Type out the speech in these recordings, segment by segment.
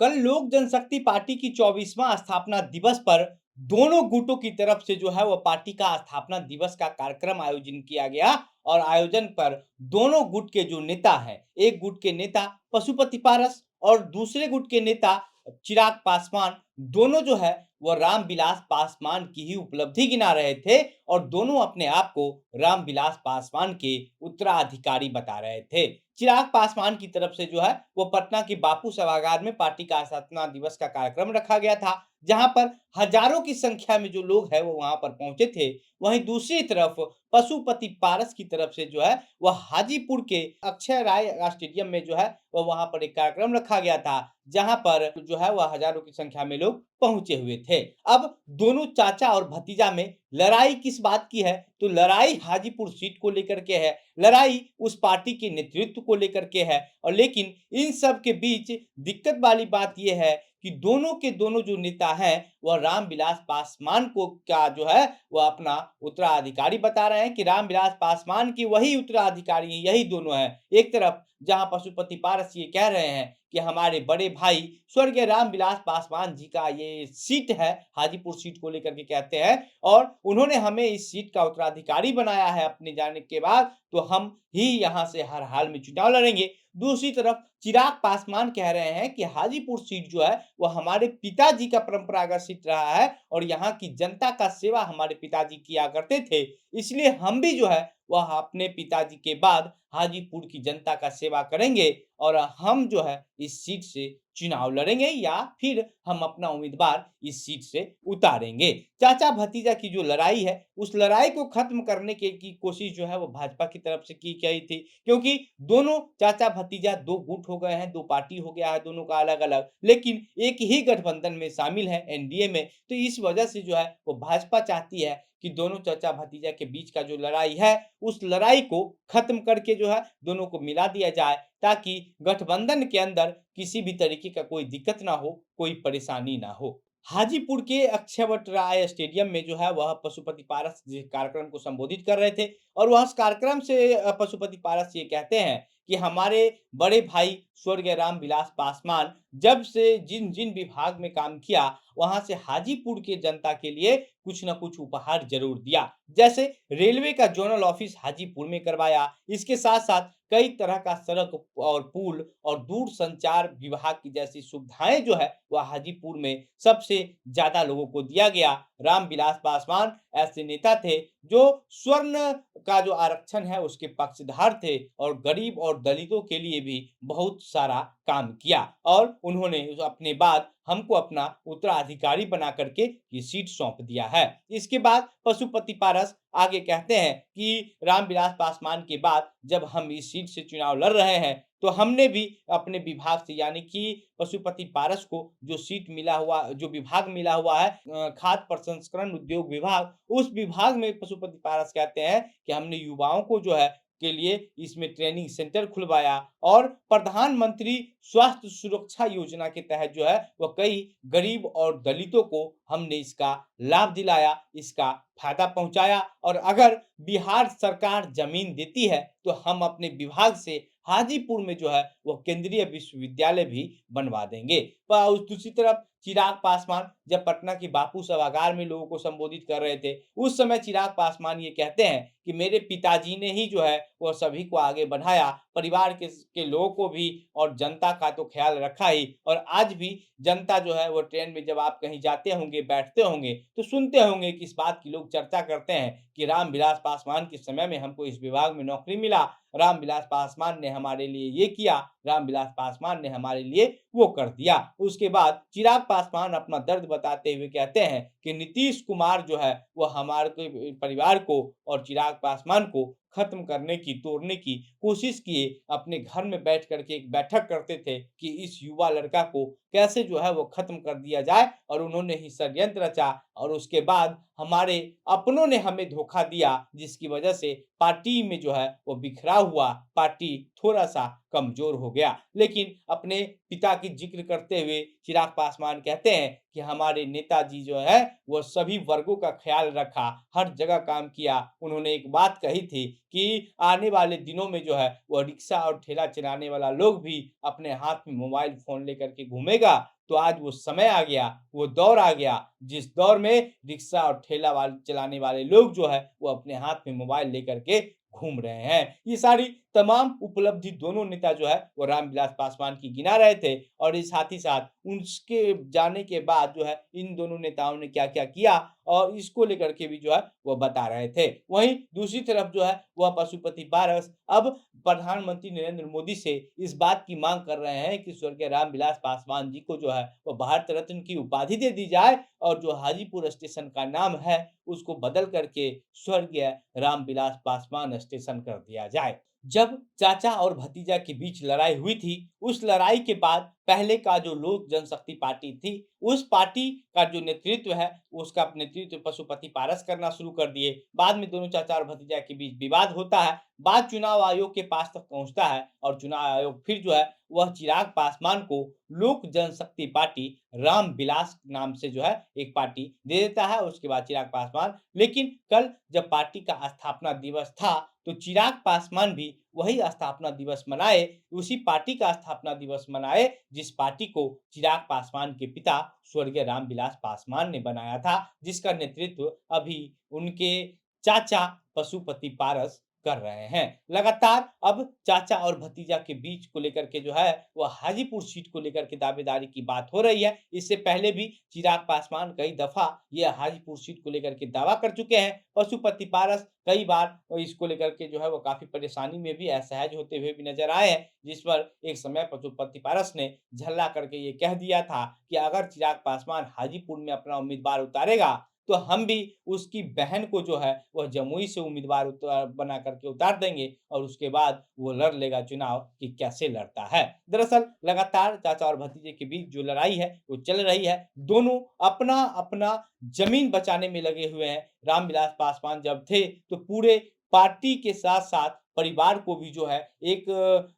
कल लोक जनशक्ति पार्टी की 24वां स्थापना दिवस पर दोनों गुटों की तरफ से जो है वह पार्टी का स्थापना दिवस का कार्यक्रम आयोजन किया गया और आयोजन पर दोनों गुट के जो नेता हैं, एक गुट के नेता पशुपति पारस और दूसरे गुट के नेता चिराग पासवान, दोनों जो है वह रामविलास पासवान की ही उपलब्धि गिना रहे थे और दोनों अपने आप को रामविलास पासवान के उत्तराधिकारी बता रहे थे। चिराग पासवान की तरफ से जो है वो पटना के बापू सभागार में पार्टी का स्थापना दिवस का कार्यक्रम रखा गया था, जहां पर हजारों की संख्या में जो लोग हैं वो वहां पर पहुंचे थे। वहीं दूसरी तरफ पशुपति पारस की तरफ से जो है वह हाजीपुर के अक्षय राय स्टेडियम में जो है वह वहां पर एक कार्यक्रम रखा गया था, जहां पर जो है वह हजारों की संख्या में लोग पहुंचे हुए थे। अब दोनों चाचा और भतीजा में लड़ाई किस बात की है? तो लड़ाई हाजीपुर सीट को लेकर के है, लड़ाई उस पार्टी के नेतृत्व को लेकर के है। और लेकिन इन सब के बीच दिक्कत वाली बात यह है कि दोनों के दोनों जो नेता हैं वह रामविलास पासवान को क्या जो है वह अपना उत्तराधिकारी बता रहे हैं कि रामविलास पासवान की वही उत्तराधिकारी हैं, यही दोनों हैं। एक तरफ जहां पशुपति पारस ये कह रहे हैं कि हमारे बड़े भाई स्वर्गीय रामविलास पासवान जी का ये सीट है, हाजीपुर सीट को लेकर के कहते हैं और उन्होंने हमें इस सीट का उत्तराधिकारी बनाया है अपने जाने के बाद, तो हम ही यहाँ से हर हाल में चुनाव लड़ेंगे। दूसरी तरफ चिराग पासवान कह रहे हैं कि हाजीपुर सीट जो है वो हमारे पिताजी का परंपरागत सीट रहा है और यहाँ की जनता का सेवा हमारे पिताजी किया करते थे, इसलिए हम भी जो है वह अपने पिताजी के बाद हाजीपुर की जनता का सेवा करेंगे और हम जो है इस सीट से चुनाव लड़ेंगे या फिर हम अपना उम्मीदवार इस सीट से उतारेंगे। चाचा भतीजा की जो लड़ाई है, उस लड़ाई को खत्म करने के की कोशिश जो है वो भाजपा की तरफ से की गई थी, क्योंकि दोनों चाचा भतीजा 2 गुट हो गए हैं, 2 पार्टी हो गया है दोनों का अलग-अलग, लेकिन एक ही गठबंधन में शामिल है एनडीए में। तो इस वजह से जो है वो भाजपा चाहती है कि दोनों चाचा भतीजा के बीच का जो लड़ाई है, उस लड़ाई को खत्म करके जो है दोनों को मिला दिया जाए, ताकि गठबंधन के अंदर किसी भी तरीके का कोई दिक्कत ना हो, कोई परेशानी ना हो। हाजीपुर के अक्षयवट राय स्टेडियम में जो है वह पशुपति पारस जी कार्यक्रम को संबोधित कर रहे थे और वह उस कार्यक्रम से पशुपति पारस ये कहते हैं कि हमारे बड़े भाई स्वर्गीय रामविलास पासवान जब से जिन-जिन विभाग में काम किया, वहाँ से हाजीपुर के जनता के लिए कुछ न कुछ उपहार ज़रूर दिया। जैसे रेलवे का ज़ोनल ऑफिस हाजीपुर में करवाया, इसके साथ-साथ कई तरह का सड़क और पुल और दूरसंचार विभाग की जैसी सुविधाएँ जो है, वह हाजीपुर में सबसे ज़्यादा लोगों को दिया गया। रामविलास पासवान ऐसे नेता थे जो स्वर्ण का जो आरक्षण है उसके पक्षधर थे और गरीब और दलितों के लिए भी बहुत सारा काम किया और उन्होंने अपने बाद हमको अपना उत्तराधिकारी बना करके ये सीट सौंप दिया है। इसके बाद पशुपति पारस आगे कहते हैं कि रामविलास पासवान के बाद जब हम इस सीट से चुनाव लड़ रहे हैं, तो हमने भी अपने विभाग से यानी कि पशुपति पारस को जो सीट मिला हुआ जो विभाग मिला हुआ है खाद्य प्रसंस्करण उद्योग विभाग, उस विभाग में पशुपति पारस कहते हैं कि हमने युवाओं को जो है के लिए इसमें ट्रेनिंग सेंटर खुलवाया और प्रधानमंत्री स्वास्थ्य सुरक्षा योजना के तहत जो है वह कई गरीब और दलितों को हमने इसका लाभ दिलाया, इसका फायदा पहुंचाया और अगर बिहार सरकार जमीन देती है तो हम अपने विभाग से हाजीपुर में जो है वह केंद्रीय विश्वविद्यालय भी बनवा देंगे। उस दूसरी तरफ चिराग पासवान जब पटना की बापू सभागार में लोगों को संबोधित कर रहे थे, उस समय चिराग पासवान ये कहते हैं कि मेरे पिताजी ने ही जो है वह सभी को आगे बढ़ाया, परिवार के लोगों को भी और जनता का तो ख्याल रखा ही और आज भी जनता जो है वो ट्रेन में जब आप कहीं जाते होंगे, बैठते होंगे, तो सुनते होंगे कि इस बात की लोग चर्चा करते हैं कि रामविलास पासवान के समय में हमको इस विभाग में नौकरी मिला, रामविलास पासवान ने हमारे लिए ये किया, रामविलास पासवान ने हमारे लिए वो कर दिया। उसके बाद चिराग पासवान अपना दर्द बताते हुए कहते हैं कि नीतीश कुमार जो है वो हमारे परिवार को और चिराग पासवान को खत्म करने की, तोड़ने की कोशिश किए। अपने घर में बैठ कर के एक बैठक करते थे कि इस युवा लड़का को कैसे जो है वो खत्म कर दिया जाए और उन्होंने ही षड्यंत्र रचा और उसके बाद हमारे अपनों ने हमें धोखा दिया, जिसकी वजह से पार्टी में जो है वो बिखराव हुआ, पार्टी थोड़ा-सा कमज़ोर हो गया। लेकिन अपने पिता की ज़िक्र करते हुए चिराग पासवान कहते हैं कि हमारे नेताजी जो है वो सभी वर्गों का ख़्याल रखा, हर जगह काम किया। उन्होंने एक बात कही थी कि आने वाले दिनों में जो है वो रिक्शा और ठेला चलाने वाला लोग भी अपने हाथ में मोबाइल फ़ोन लेकर के घूमेगा। तो आज वो समय आ गया, वो दौर आ गया, जिस दौर में रिक्शा और ठेला चलाने वाले लोग जो है वो अपने हाथ में मोबाइल लेकर के घूम रहे हैं। ये सारी तमाम उपलब्धि दोनों नेता जो है वो रामविलास पासवान की गिना रहे थे और इस साथ ही साथ उसके जाने के बाद जो है इन दोनों नेताओं ने क्या-क्या किया और इसको लेकर के भी जो है वो बता रहे थे। वहीं दूसरी तरफ जो है वह पशुपति पारस अब प्रधानमंत्री नरेंद्र मोदी से इस बात की माँग कर रहे हैं कि स्वर्गीय रामविलास पासवान जी को जो है वो भारत रत्न की उपाधि दे दी जाए और जो हाजीपुर स्टेशन का नाम है उसको बदल करके स्वर्गीय रामविलास पासवान स्टेशन कर दिया जाए। जब चाचा और भतीजा के बीच लड़ाई हुई थी, उस लड़ाई के बाद पहले का जो लोक जनशक्ति पार्टी थी, उस पार्टी का जो नेतृत्व है, उसका नेतृत्व पशुपति पारस करना शुरू कर दिए। बाद में दोनों चाचा और भतीजा के बीच विवाद होता है। बात चुनाव आयोग के पास तक पहुँचता है और चुनाव आयोग फिर जो है, वह चिराग पासवान को लोक जनशक्ति पार्टी रामविलास नाम से जो है एक पार्टी दे देता है। उसके बाद चिराग पासवान लेकिन कल जब पार्टी का स्थापना दिवस था, तो चिराग पासवान भी वही स्थापना दिवस मनाए, उसी पार्टी का स्थापना दिवस मनाए, जिस पार्टी को चिराग पासवान के पिता स्वर्गीय रामविलास पासवान ने बनाया था, जिसका नेतृत्व अभी उनके चाचा पशुपति पारस कर रहे हैं। लगातार अब चाचा और भतीजा के बीच को लेकर के जो है, वो हाजीपुर सीट को लेकर के दावेदारी की बात हो रही है। इससे पहले भी चिराग पासवान कई दफ़ा ये हाजीपुर सीट को लेकर के दावा कर चुके हैं। पशुपति पारस कई बार इसको लेकर के जो है वो काफ़ी परेशानी में भी असहज होते हुए भी नज़र आए हैं। जिस पर एक समय पशुपति पारस ने झल्ला करके ये कह दिया था कि अगर चिराग पासवान हाजीपुर में अपना उम्मीदवार उतारेगा, तो हम भी उसकी बहन को जो है वह जमुई से उम्मीदवार बना करके उतार देंगे और उसके बाद वो लड़ लेगा चुनाव कि कैसे लड़ता है। दरअसल लगातार चाचा और भतीजे के बीच जो लड़ाई है वो चल रही है। दोनों अपना-अपना ज़मीन बचाने में लगे हुए हैं। रामविलास पासवान जब थे तो पूरे पार्टी के साथ-साथ परिवार को भी जो है एक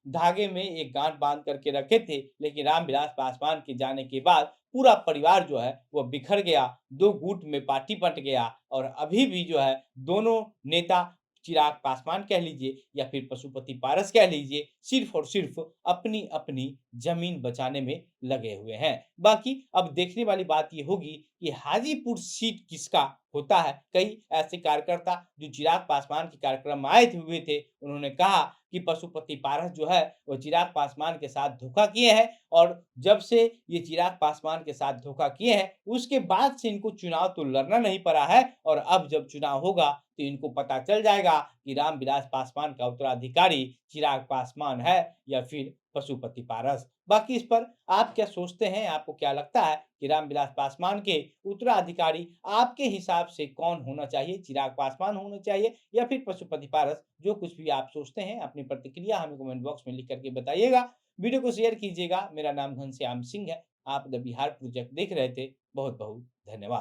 धागे में एक गाँठ बाँध करके रखे थे। लेकिन रामविलास पासवान के जाने के बाद पूरा परिवार जो है वो बिखर गया, 2 गुट में पार्टी बँट गया और अभी भी जो है दोनों नेता चिराग पासवान कह लीजिए या फिर पशुपति पारस कह लीजिए, सिर्फ़ और सिर्फ़ अपनी-अपनी ज़मीन बचाने में लगे हुए हैं। बाकी अब देखने वाली बात ये होगी कि हाजीपुर सीट किसका होता है। कई ऐसे कार्यकर्ता जो चिराग पासवान के कार्यक्रम में आए हुए थे, उन्होंने कहा कि पशुपति पारस जो है वो चिराग पासवान के साथ धोखा किए हैं और जब से ये चिराग पासवान के साथ धोखा किए हैं, उसके बाद से इनको चुनाव तो लड़ना नहीं पड़ा है और अब जब चुनाव होगा तो इनको पता चल जाएगा कि रामविलास पासवान का उत्तराधिकारी चिराग पासवान है या फिर पशुपति पारस। बाकी इस पर आप क्या सोचते हैं? आपको क्या लगता है कि रामविलास पासवान के उत्तराधिकारी आपके हिसाब से कौन होना चाहिए? चिराग पासवान होना चाहिए या फिर पशुपति पारस? जो कुछ भी आप सोचते हैं, अपनी प्रतिक्रिया हमें कमेंट बॉक्स में लिख कर के बताइएगा। वीडियो को शेयर कीजिएगा। मेरा नाम घनश्याम सिंह है। आप द बिहार प्रोजेक्ट देख रहे थे। बहुत-बहुत धन्यवाद।